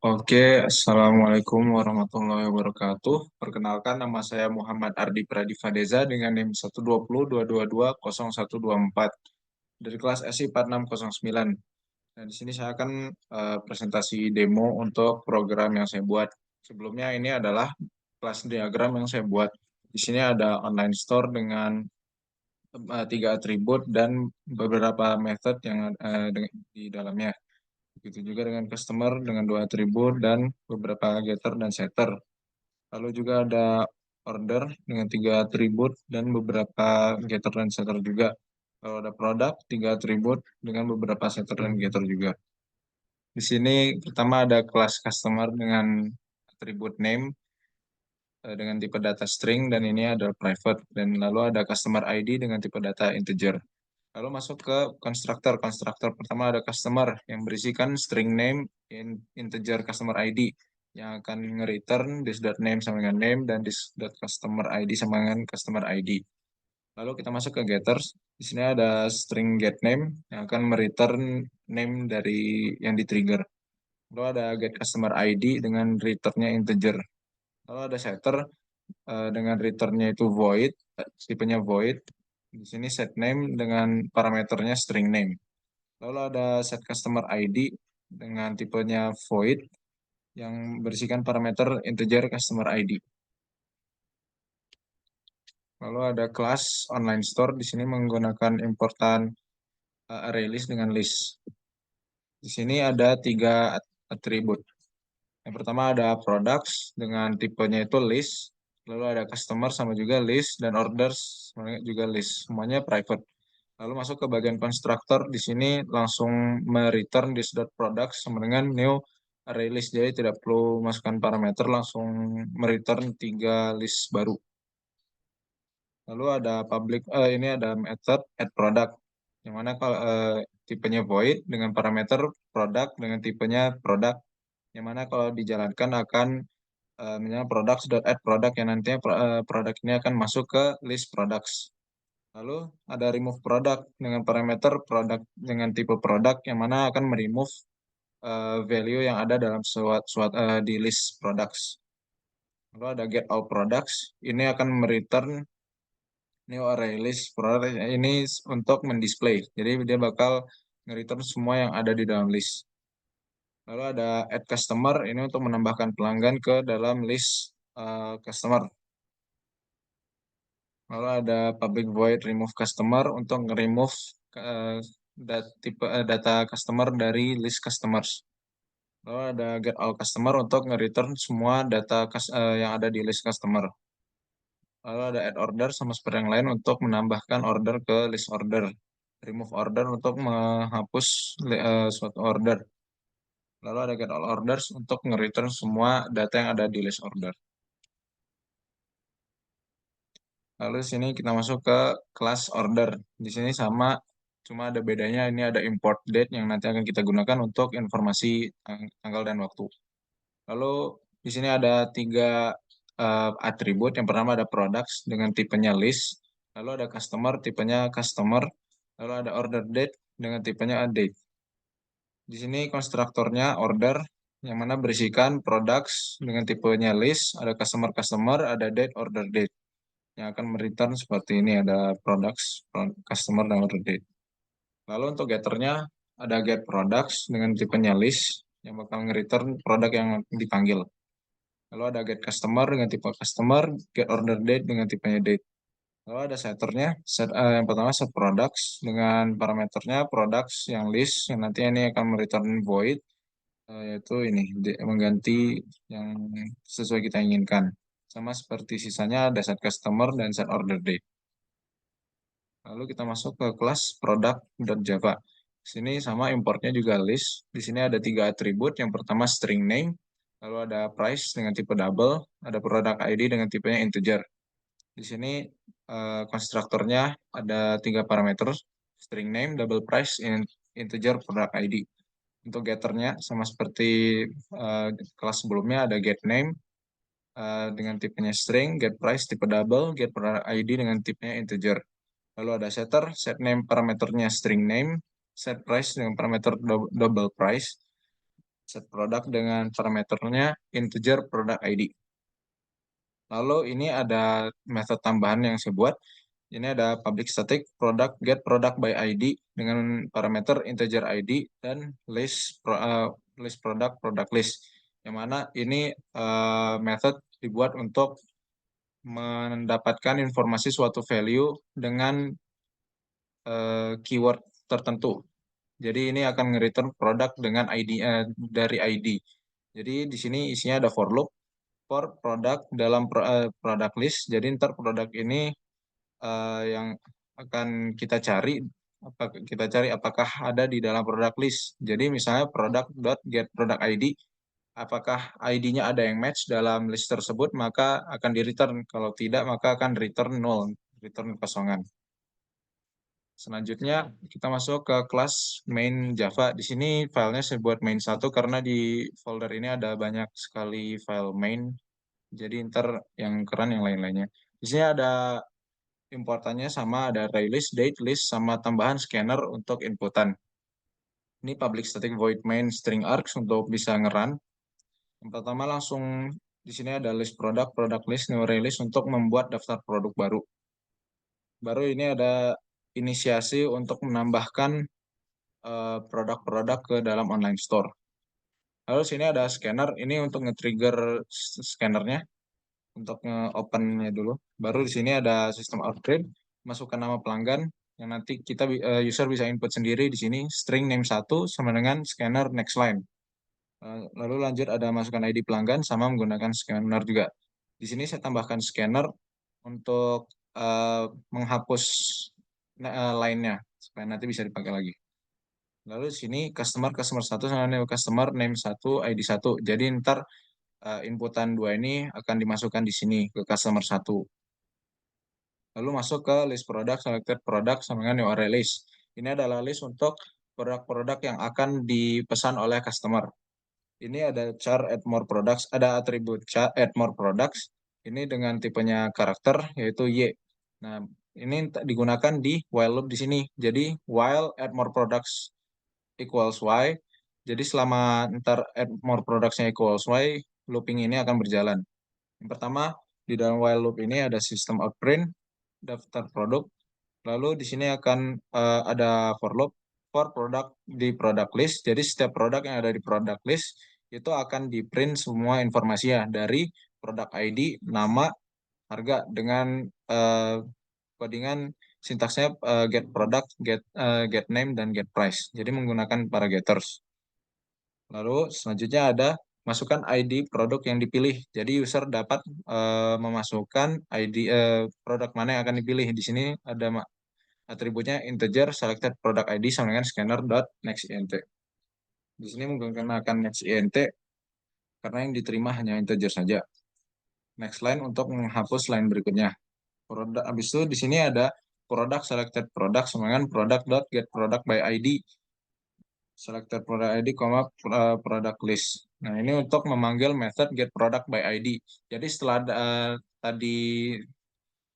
Oke, Assalamualaikum warahmatullahi wabarakatuh. Perkenalkan, nama saya Muhammad Ardi Pradivadeza dengan NIM 12022200124 dari kelas SI 4609. Nah, di sini saya akan presentasi demo untuk program yang saya buat. Sebelumnya ini adalah kelas diagram yang saya buat. Di sini ada online store dengan tiga atribut dan beberapa method yang di dalamnya. Begitu juga dengan customer dengan dua atribut dan beberapa getter dan setter. Lalu juga ada order dengan tiga atribut dan beberapa getter dan setter juga. Kalau ada produk, tiga atribut dengan beberapa setter dan getter juga. Di sini pertama ada kelas customer dengan atribut name dengan tipe data string dan ini adalah private. Dan lalu ada customer ID dengan tipe data integer. Lalu masuk ke konstruktor. Konstruktor pertama ada customer yang berisikan string name integer customer ID yang akan nge-return this.name sama dengan name dan this.customer ID sama dengan customer ID. Lalu kita masuk ke getters. Di sini ada string get name yang akan mereturn name dari yang di-trigger. Lalu ada get customer ID dengan returnnya integer. Lalu ada setter dengan returnnya itu void, tipenya void. Di sini set name dengan parameternya string name. Lalu ada set customer ID dengan tipenya void yang berisikan parameter integer customer ID. Lalu ada kelas online store di sini menggunakan importan array list dengan list. Di sini ada tiga atribut. Yang pertama ada products dengan tipenya itu list, lalu ada customer sama juga list dan orders juga list, semuanya private. Lalu masuk ke bagian constructor, di sini langsung mereturn this.products sama dengan new array list, jadi tidak perlu masukkan parameter, langsung mereturn tiga list baru. Lalu ada ini ada method add product, yang mana kalau tipenya void dengan parameter product dengan tipenya product, yang mana kalau dijalankan akan misalnya products.add product yang nantinya produk ini akan masuk ke list products. Lalu ada remove product dengan parameter produk dengan tipe produk yang mana akan meremove value yang ada dalam di list products. Lalu ada get all products, ini akan mereturn new array list product ini untuk mendisplay. Jadi dia bakal nge-return semua yang ada di dalam list. Lalu ada add customer, ini untuk menambahkan pelanggan ke dalam list customer. Lalu ada public void remove customer untuk nge-remove data customer dari list customers. Lalu ada get all customer untuk nge-return semua data yang ada di list customer. Lalu ada add order sama seperti yang lain untuk menambahkan order ke list order. Remove order untuk menghapus suatu order. Lalu ada get all orders untuk nge-return semua data yang ada di list order. Lalu sini kita masuk ke kelas order. Di sini sama, cuma ada bedanya ini ada import date yang nanti akan kita gunakan untuk informasi tanggal dan waktu. Lalu di sini ada tiga atribut. Yang pertama ada products dengan tipenya list. Lalu ada customer, tipenya customer. Lalu ada order date dengan tipenya date. Di sini konstruktornya order yang mana berisikan products dengan tipenya list, ada customer, ada date, order date yang akan mereturn seperti ini, ada products, customer, dan order date. Lalu untuk getternya ada get products dengan tipenya list yang bakal nge-return produk yang dipanggil. Lalu ada get customer dengan tipe customer, get order date dengan tipenya date. Lalu ada setternya, yang pertama set products dengan parameternya products yang list yang nanti ini akan mereturn void, yaitu ini mengganti yang sesuai kita inginkan. Sama seperti sisanya ada set customer dan set order date. Lalu kita masuk ke kelas product.java. Sini sama importnya juga list. Di sini ada tiga atribut. Yang pertama string name, lalu ada price dengan tipe double, ada product ID dengan tipenya integer. Di sini konstruktornya ada tiga parameter, string name, double price, integer, product ID. Untuk getternya sama seperti kelas sebelumnya ada get name dengan tipenya string, get price tipe double, get product ID dengan tipenya integer. Lalu ada setter, set name parameternya string name, set price dengan parameter double price. set product dengan parameternya integer product ID. Lalu ini ada method tambahan yang saya buat. Ini ada public static product get product by ID dengan parameter integer ID dan list product list. Yang mana ini method dibuat untuk mendapatkan informasi suatu value dengan keyword tertentu. Jadi ini akan nge-return produk dengan ID dari ID. Jadi di sini isinya ada for loop for product dalam product list. Jadi ntar produk ini yang akan kita cari apakah ada di dalam product list. Jadi misalnya product.get product ID, apakah ID-nya ada yang match dalam list tersebut, maka akan di-return. Kalau tidak, maka akan return null, return kosongan. Selanjutnya kita masuk ke kelas main Java. Di sini filenya saya buat main 1 karena di folder ini ada banyak sekali file main. Jadi ntar yang keren yang lain-lainnya. Di sini ada importannya sama, ada array list, date list, sama tambahan scanner untuk inputan. Ini public static void main string args untuk bisa ngerun. Yang pertama langsung di sini ada list product list, new array list untuk membuat daftar produk baru. Baru ini ada inisiasi untuk menambahkan produk-produk ke dalam online store. Lalu sini ada scanner, ini untuk nge-trigger scannernya, untuk nge-opennya dulu. Baru di sini ada sistem output, masukkan nama pelanggan, yang nanti kita user bisa input sendiri di sini, string name 1 sama dengan scanner next line. Lalu lanjut ada masukkan ID pelanggan sama menggunakan scanner juga. Di sini saya tambahkan scanner untuk menghapus line-nya, supaya nanti bisa dipakai lagi. Lalu di sini customer 1 sama customer name 1 ID 1. Jadi ntar inputan 2 ini akan dimasukkan di sini ke customer 1. Lalu masuk ke list product, selected product sama dengan new array list. Ini adalah list untuk produk-produk yang akan dipesan oleh customer. Ini ada char add more products, ada atribut char add more products. Ini dengan tipenya karakter yaitu Y. Nah, ini digunakan di while loop di sini. Jadi while add more products equals Y. Jadi selama ntar add more products-nya equals Y, looping ini akan berjalan. Yang pertama, di dalam while loop ini ada sistem out print, daftar produk. Lalu di sini akan ada for loop, for product di product list. Jadi setiap produk yang ada di product list itu akan di print semua informasinya dari produk ID, nama, harga dengan codingan sintaksnya get product, get name, dan get price. Jadi menggunakan parameters. Lalu selanjutnya ada masukkan ID produk yang dipilih. Jadi user dapat memasukkan ID produk mana yang akan dipilih. Di sini ada atributnya integer selected product ID sama dengan scanner.nextInt. Di sini menggunakan nextInt karena yang diterima hanya integer saja. Next line untuk menghapus line berikutnya. Habis itu di sini ada product selected product sama dengan product.get product by ID selected product ID, product list. Nah, ini untuk memanggil method get product by ID. Jadi setelah tadi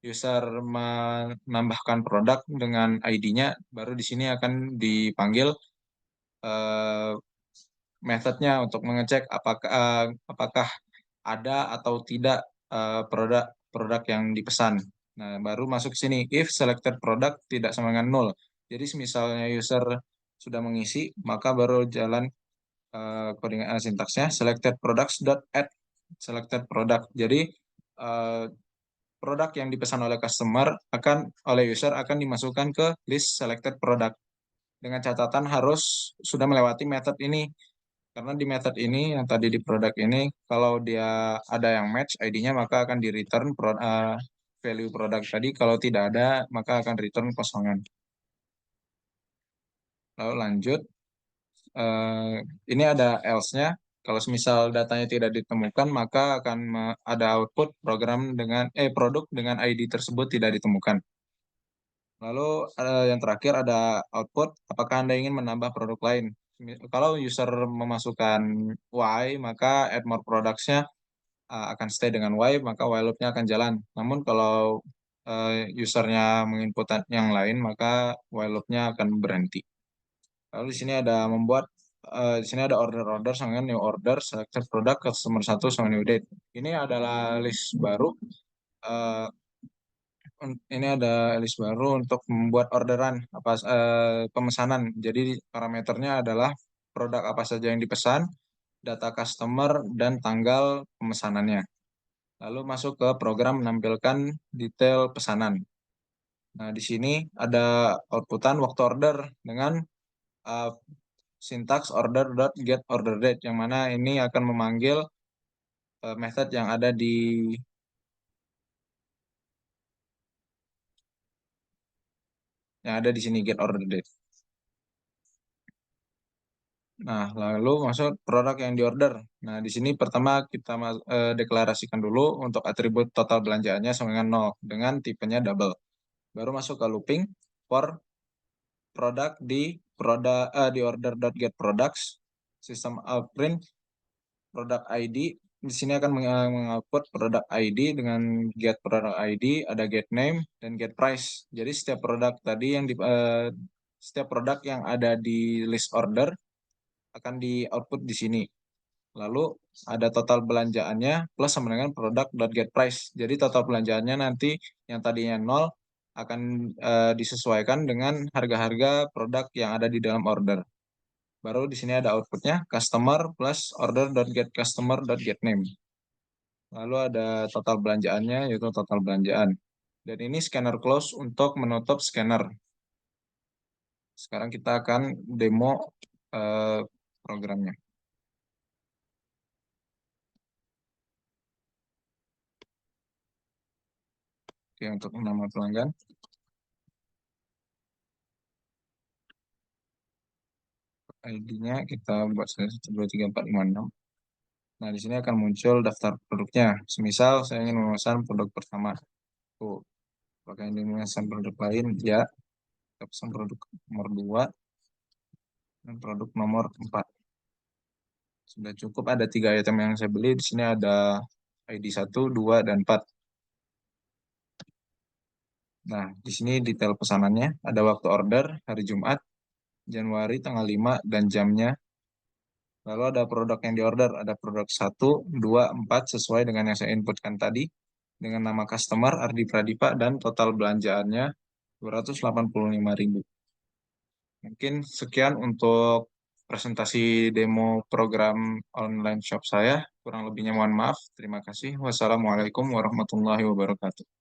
user menambahkan produk dengan ID-nya, baru di sini akan dipanggil methodnya untuk mengecek apakah ada atau tidak produk yang dipesan. Nah, baru masuk sini if selected product tidak sama dengan nol. Jadi misalnya user sudah mengisi, maka baru jalan coding sintaksnya selected products.add selected product. Jadi produk yang dipesan oleh customer oleh user akan dimasukkan ke list selected product. Dengan catatan harus sudah melewati method ini. Karena di method ini, yang tadi di produk ini, kalau dia ada yang match ID-nya, maka akan di return value produk tadi. Kalau tidak ada, maka akan return kosongan. Lalu lanjut. Ini ada else-nya. Kalau misal datanya tidak ditemukan, maka akan ada output produk dengan ID tersebut tidak ditemukan. Lalu yang terakhir ada output, apakah Anda ingin menambah produk lain? Kalau user memasukkan Y, maka add more products-nya akan stay dengan Y, maka while loop-nya akan jalan. Namun kalau usernya menginput yang lain, maka while loop-nya akan berhenti. Lalu di sini ada membuat Di sini ada order-order sama new order, selected product, customer satu sama new date. Ini adalah list baru. Eh, ini ada list baru untuk membuat orderan pemesanan. Jadi parameternya adalah produk apa saja yang dipesan, data customer, dan tanggal pemesanannya. Lalu masuk ke program menampilkan detail pesanan. Nah, di sini ada outputan waktu order dengan uh, sintaks order.get order date, yang mana ini akan memanggil method yang ada di sini, get order date. Nah, lalu masuk produk yang diorder. Nah, di sini pertama kita deklarasikan dulu untuk atribut total belanjaannya sama dengan 0 dengan tipenya double. Baru masuk ke looping for produk di order.get products, sistem print product ID. Di sini akan mengoutput product ID dengan get product ID, ada get name dan get price. Jadi setiap produk tadi setiap produk yang ada di list order akan di output di sini. Lalu ada total belanjaannya plus sama dengan product.get price. Jadi total belanjaannya nanti yang tadinya 0 akan disesuaikan dengan harga-harga produk yang ada di dalam order. Baru di sini ada outputnya customer plus order.get customer.get name. Lalu ada total belanjaannya, yaitu total belanjaan. Dan ini scanner close untuk menutup scanner. Sekarang kita akan demo programnya. Oke, untuk nama pelanggan. ID-nya kita buat 123456. Nah, di sini akan muncul daftar produknya. Semisal saya ingin memesan produk pertama. Tuh, apakah ini memesan produk lain? Ya. Kita pesan produk nomor 2 dan produk nomor 4. Sudah cukup, ada 3 item yang saya beli. Di sini ada ID 1, 2, dan 4. Nah, di sini detail pesanannya. Ada waktu order, hari Jumat, Januari, tanggal 5, dan jamnya. Lalu ada produk yang diorder. Ada produk 1, 2, 4 sesuai dengan yang saya inputkan tadi. Dengan nama customer, Ardi Pradipa, dan total belanjaannya 285.000. Mungkin sekian untuk presentasi demo program online shop saya. Kurang lebihnya mohon maaf. Terima kasih. Wassalamualaikum warahmatullahi wabarakatuh.